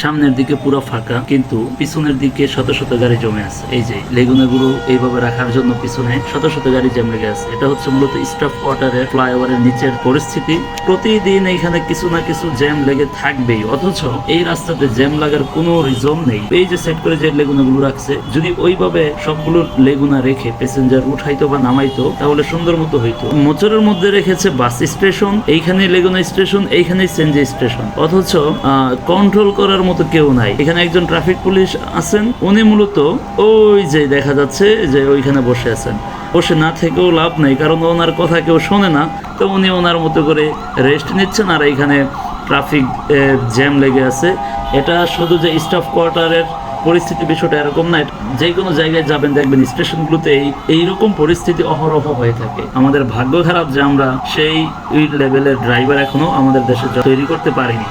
সামনের দিকে পুরো ফাঁকা, কিন্তু পিছনের দিকে শত শত গাড়ি জমে আছে। এই যে লেগুনাগুলো এইভাবে রাখার জন্য পিছনে শত শত গাড়ি জ্যাম লেগে আছে। এটা হচ্ছে মূলত স্টাফ কোয়ার্টারের ফ্লাইওভারের নিচের পরিস্থিতি। প্রতিদিন এখানে কিছু না কিছু জ্যাম লেগে থাকবেই, অথচ এই রাস্তাতে জ্যাম লাগার কোনো রিজন নেই। এই যে সেট করে যে লেগুনাগুলো রাখছে, যদি ওইভাবে সবগুলো লেগুনা রেখে প্যাসেঞ্জার উঠাইতো বা নামাইতো তাহলে সুন্দর মতো হইতো। মোচরের মধ্যে রেখেছে বাস স্টেশন, এইখানে লেগুনা স্টেশন, এইখানে সিএনজি স্টেশন, অথচ কন্ট্রোল করার মতো কেউ নাই। এখানে একজন ট্রাফিক পুলিশ আছেন, উনি মূলত ওই যে দেখা যাচ্ছে যে ওইখানে বসে আছেন। বসে না থেকেও লাভ নেই, কারণ ওনার কথা কেউ শোনে না। তো উনি ওনার মতো করে রেস্ট নিচ্ছেন, আর এইখানে ট্রাফিক জ্যাম লেগে আছে। এটা শুধু যে স্টাফ কোয়ার্টারের পরিস্থিতি, বিষয়টা এরকম না। যে কোনো জায়গায় যাবেন দেখবেন স্টেশনগুলোতে এইরকম পরিস্থিতি অহরহ হয়ে থাকে। আমাদের ভাগ্য খারাপ যে আমরা সেই লেভেলের ড্রাইভার এখনো আমাদের দেশে তৈরি করতে পারিনি।